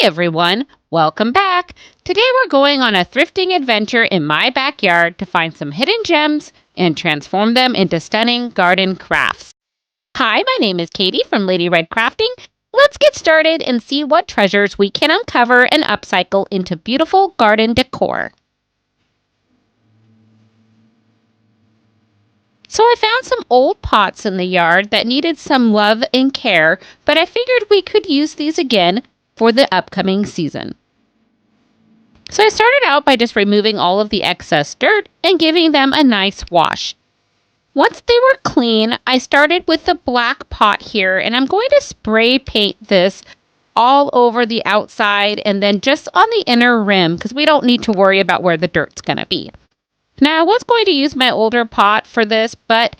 Everyone, welcome back. Today we're going on a thrifting adventure in my backyard to find some hidden gems and transform them into stunning garden crafts. Hi, my name is Katie from Lady Red Crafting. Let's get started and see what treasures we can uncover and upcycle into beautiful garden decor. So I found some old pots in the yard that needed some love and care, but I figured we could use these again for the upcoming season. So I started out by just removing all of the excess dirt and giving them a nice wash. Once they were clean, I started with the black pot here, and I'm going to spray paint this all over the outside and then just on the inner rim because we don't need to worry about where the dirt's going to be. Now, I was going to use my older pot for this, but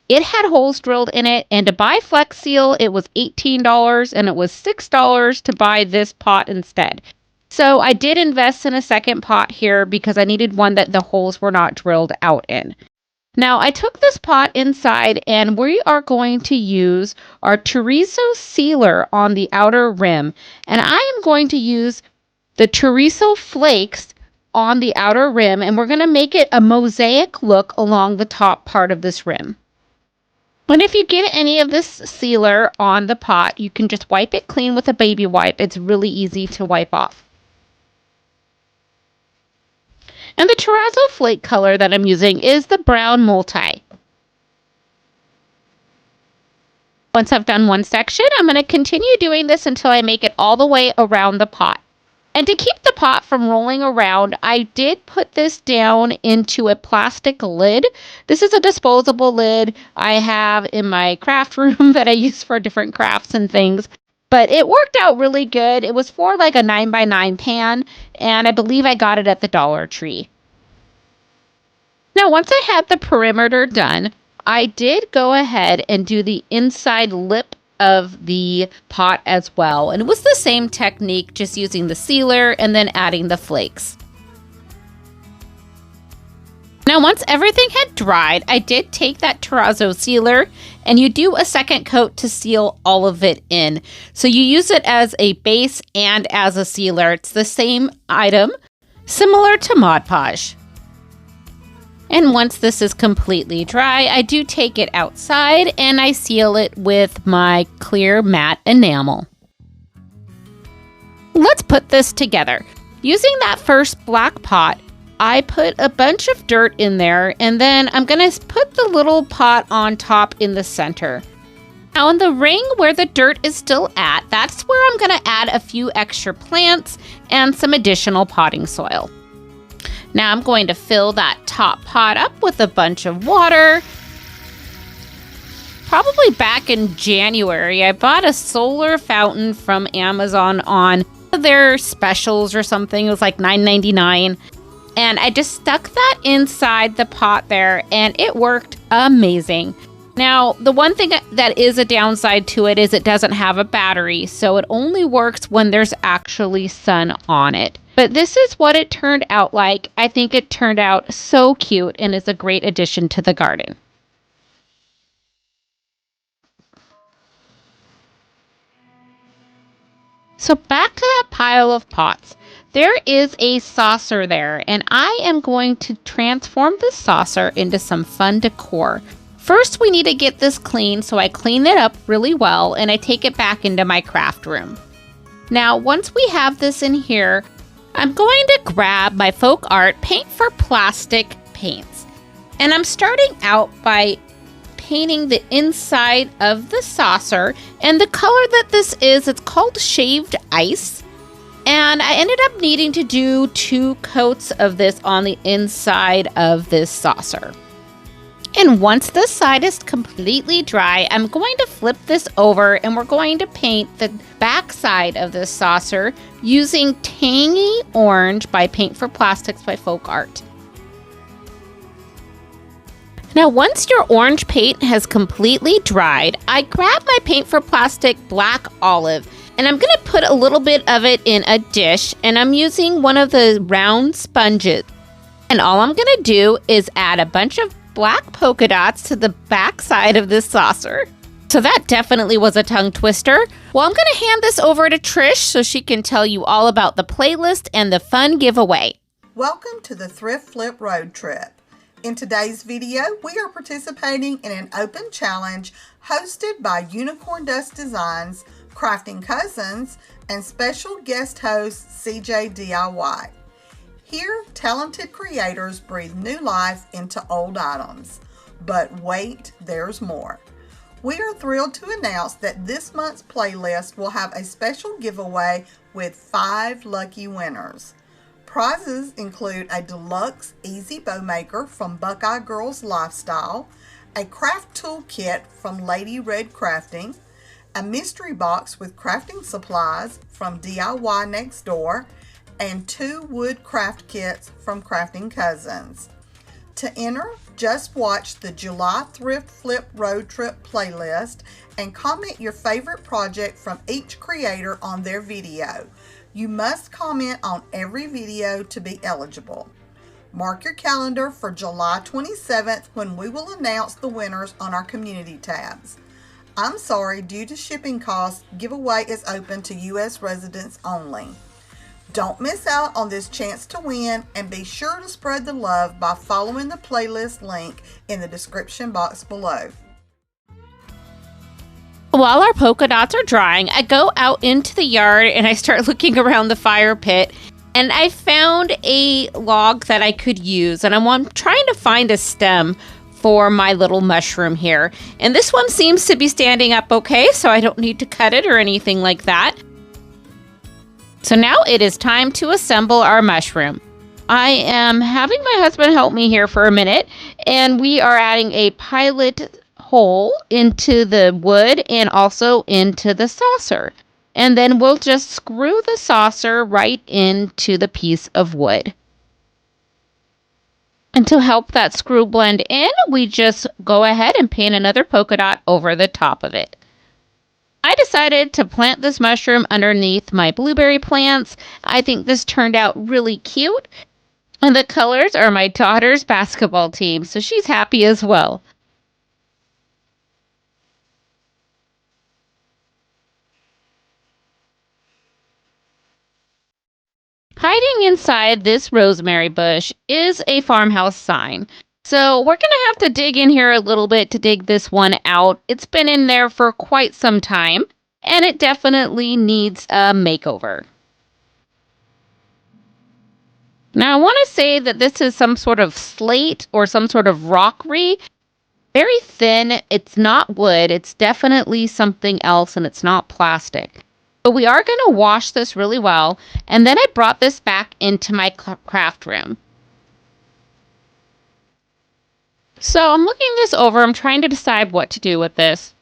it had holes drilled in it, and to buy Flex Seal, it was $18, and it was $6 to buy this pot instead. So I did invest in a second pot here because I needed one that the holes were not drilled out in. Now, I took this pot inside, and we are going to use our Chorizo Sealer on the outer rim, and I am going to use the Chorizo Flakes on the outer rim, and we're going to make it a mosaic look along the top part of this rim. And if you get any of this sealer on the pot, you can just wipe it clean with a baby wipe. It's really easy to wipe off. And the Chorizo Flake color that I'm using is the Brown Multi. Once I've done one section, I'm going to continue doing this until I make it all the way around the pot. And to keep the pot from rolling around, I did put this down into a plastic lid. This is a disposable lid I have in my craft room that I use for different crafts and things. But it worked out really good. It was for like a 9x9 pan, and I believe I got it at the Dollar Tree. Now, once I had the perimeter done, I did go ahead and do the inside lip of the pot as well. And it was the same technique, just using the sealer and then adding the flakes. Now, once everything had dried, I did take that Chorizo sealer and you do a second coat to seal all of it in. So you use it as a base and as a sealer. It's the same item, similar to Mod Podge. And once this is completely dry, I do take it outside and I seal it with my clear matte enamel. Let's put this together. Using that first black pot, I put a bunch of dirt in there, and then I'm going to put the little pot on top in the center. Now in the ring where the dirt is still at, that's where I'm going to add a few extra plants and some additional potting soil. Now I'm going to fill that top pot up with a bunch of water. Probably back in January, I bought a solar fountain from Amazon on their specials or something. It was like $9.99. And I just stuck that inside the pot there, and it worked amazing. Now, the one thing that is a downside to it is it doesn't have a battery, so it only works when there's actually sun on it. But this is what it turned out like. I think it turned out so cute and is a great addition to the garden. So back to that pile of pots. There is a saucer there, and I am going to transform this saucer into some fun decor. First, we need to get this clean, so I clean it up really well, and I take it back into my craft room. Now, once we have this in here, I'm going to grab my Folk Art Paint for Plastic paints. And I'm starting out by painting the inside of the saucer, and the color that this is, it's called Shaved Ice. And I ended up needing to do 2 coats of this on the inside of this saucer. And once the side is completely dry, I'm going to flip this over and we're going to paint the back side of this saucer using Tangy Orange by Paint for Plastics by Folk Art. Now, once your orange paint has completely dried, I grab my Paint for Plastic Black Olive, and I'm going to put a little bit of it in a dish, and I'm using one of the round sponges. And all I'm going to do is add a bunch of black polka dots to the back side of this saucer. So that definitely was a tongue twister. Well, I'm going to hand this over to Trish so she can tell you all about the playlist and the fun giveaway. Welcome to the Thrift Flip Road Trip. In today's video, we are participating in an open challenge hosted by Unicorn Dust Designs, Crafting Cousins, and special guest host CJ DIY. Here, talented creators breathe new life into old items. But wait, there's more. We are thrilled to announce that this month's playlist will have a special giveaway with 5 lucky winners. Prizes include a deluxe easy bow maker from Buckeye Girls Lifestyle, a craft tool kit from Lady Red Crafting, a mystery box with crafting supplies from DIY Next Door, and 2 wood craft kits from Crafting Cousins. To enter, just watch the July Thrift Flip Road Trip playlist and comment your favorite project from each creator on their video. You must comment on every video to be eligible. Mark your calendar for July 27th when we will announce the winners on our community tabs. I'm sorry, due to shipping costs, giveaway is open to U.S. residents only. Don't miss out on this chance to win, and be sure to spread the love by following the playlist link in the description box below. While our polka dots are drying, I go out into the yard and I start looking around the fire pit, and I found a log that I could use, and I'm trying to find a stem for my little mushroom here. And this one seems to be standing up okay, so I don't need to cut it or anything like that. So now it is time to assemble our mushroom. I am having my husband help me here for a minute, and we are adding a pilot hole into the wood and also into the saucer. And then we'll just screw the saucer right into the piece of wood. And to help that screw blend in, we just go ahead and paint another polka dot over the top of it. I decided to plant this mushroom underneath my blueberry plants. I think this turned out really cute. And the colors are my daughter's basketball team, so she's happy as well. Hiding inside this rosemary bush is a farmhouse sign. So we're going to have to dig in here a little bit to dig this one out. It's been in there for quite some time, and it definitely needs a makeover. Now I want to say that this is some sort of slate or some sort of rockery. Very thin. It's not wood. It's definitely something else, and it's not plastic. But we are going to wash this really well, and then I brought this back into my craft room. So I'm looking this over. I'm trying to decide what to do with this.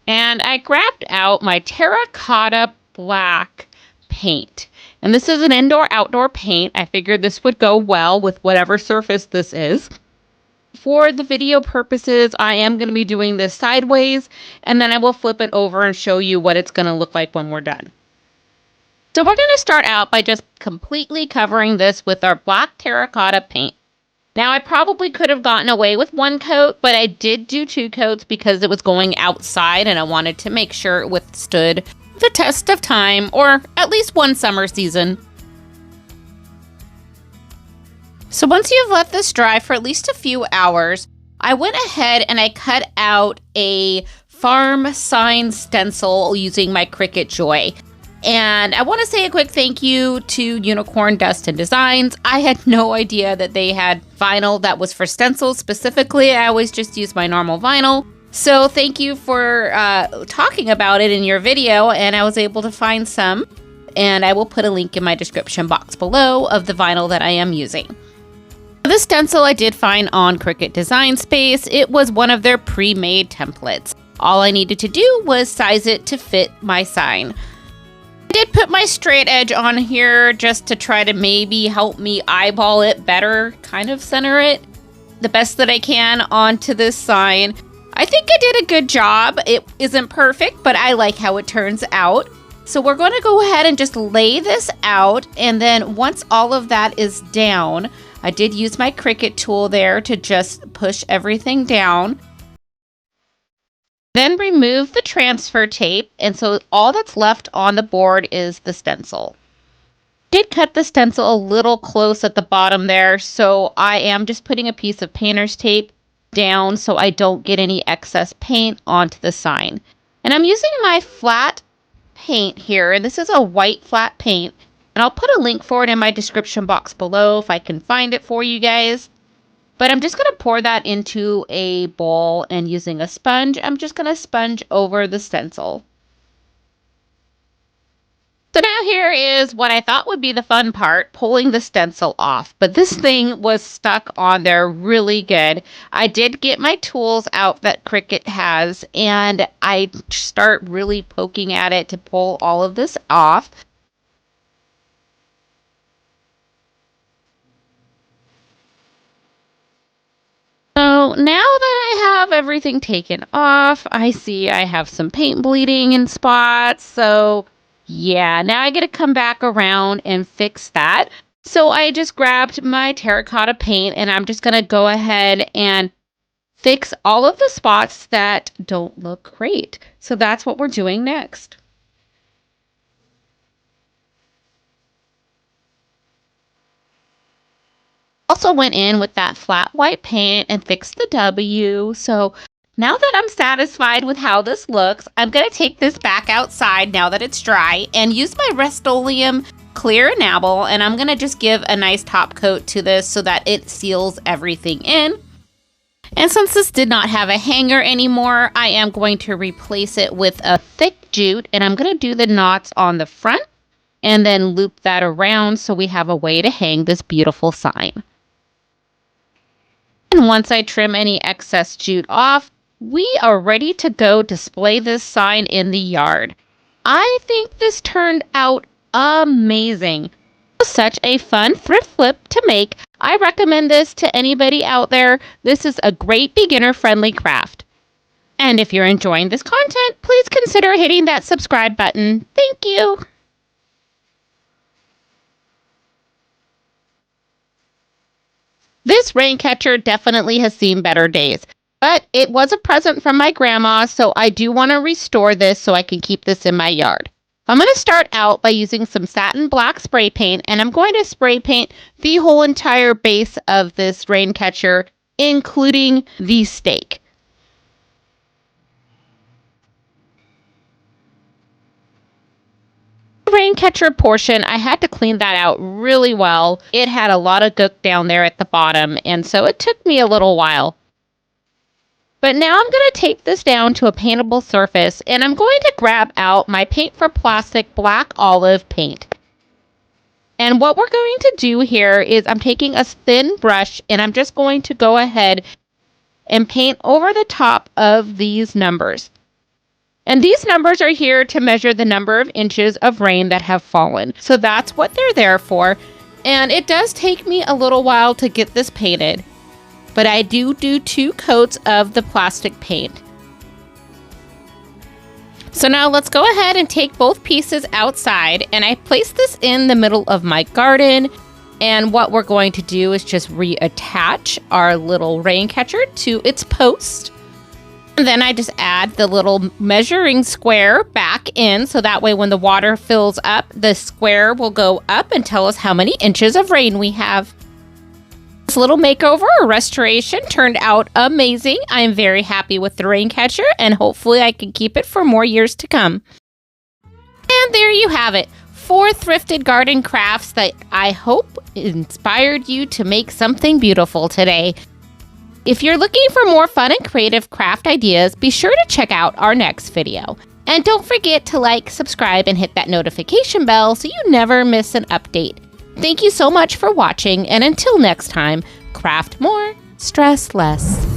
And I grabbed out my terracotta black paint. And this is an indoor-outdoor paint. I figured this would go well with whatever surface this is. For the video purposes, I am going to be doing this sideways, and then I will flip it over and show you what it's going to look like when we're done. So we're going to start out by just completely covering this with our black terracotta paint. Now, I probably could have gotten away with 1 coat, but I did do 2 coats because it was going outside and I wanted to make sure it withstood the test of time, or at least 1 summer season. So once you've let this dry for at least a few hours, I went ahead and I cut out a farm sign stencil using my Cricut Joy. And I want to say a quick thank you to Unicorn Dust and Designs. I had no idea that they had vinyl that was for stencils specifically. I always just use my normal vinyl. So thank you for talking about it in your video, and I was able to find some. And I will put a link in my description box below of the vinyl that I am using. This stencil I did find on Cricut Design Space. It was one of their pre-made templates. All I needed to do was size it to fit my sign. I did put my straight edge on here just to try to maybe help me eyeball it better, kind of center it the best that I can onto this sign. I think I did a good job. It isn't perfect, but I like how it turns out. So we're going to go ahead and just lay this out, and then once all of that is down, I did use my Cricut tool there to just push everything down. Then remove the transfer tape, and so all that's left on the board is the stencil. Did cut the stencil a little close at the bottom there, so I am just putting a piece of painter's tape down so I don't get any excess paint onto the sign. And I'm using my flat paint here, and this is a white flat paint, and I'll put a link for it in my description box below if I can find it for you guys. But I'm just going to pour that into a bowl, and using a sponge, I'm just going to sponge over the stencil. So now here is what I thought would be the fun part, pulling the stencil off. But this thing was stuck on there really good. I did get my tools out that Cricut has, and I start really poking at it to pull all of this off. So now that I have everything taken off, I see I have some paint bleeding in spots. So yeah, now I get to come back around and fix that. So I just grabbed my terracotta paint, and I'm just going to go ahead and fix all of the spots that don't look great. So that's what we're doing next. Also went in with that flat white paint and fixed the W. So now that I'm satisfied with how this looks, I'm going to take this back outside now that it's dry and use my Rust-Oleum clear enamel, and I'm going to just give a nice top coat to this so that it seals everything in. And since this did not have a hanger anymore, I am going to replace it with a thick jute, and I'm going to do the knots on the front and then loop that around so we have a way to hang this beautiful sign. And once I trim any excess jute off, we are ready to go display this sign in the yard. I think this turned out amazing. Such a fun thrift flip to make. I recommend this to anybody out there. This is a great beginner-friendly craft. And if you're enjoying this content, please consider hitting that subscribe button. Thank you. This rain catcher definitely has seen better days, but it was a present from my grandma, so I do want to restore this so I can keep this in my yard. I'm going to start out by using some satin black spray paint, and I'm going to spray paint the whole entire base of this rain catcher, including the stake. Rain catcher portion, I had to clean that out really well. It had a lot of gook down there at the bottom, and so it took me a little while. But now I'm going to take this down to a paintable surface, and I'm going to grab out my Paint for Plastic Black Olive paint. And what we're going to do here is I'm taking a thin brush, and I'm just going to go ahead and paint over the top of these numbers. And these numbers are here to measure the number of inches of rain that have fallen. So that's what they're there for. And it does take me a little while to get this painted, but I do 2 coats of the plastic paint. So now let's go ahead and take both pieces outside, and I place this in the middle of my garden. And what we're going to do is just reattach our little rain catcher to its post. And then I just add the little measuring square back in, so that way when the water fills up, the square will go up and tell us how many inches of rain we have. This little makeover or restoration turned out amazing. I am very happy with the rain catcher, and hopefully I can keep it for more years to come. And there you have it. 4 thrifted garden crafts that I hope inspired you to make something beautiful today. If you're looking for more fun and creative craft ideas, be sure to check out our next video. And don't forget to like, subscribe, and hit that notification bell so you never miss an update. Thank you so much for watching, and until next time, craft more, stress less.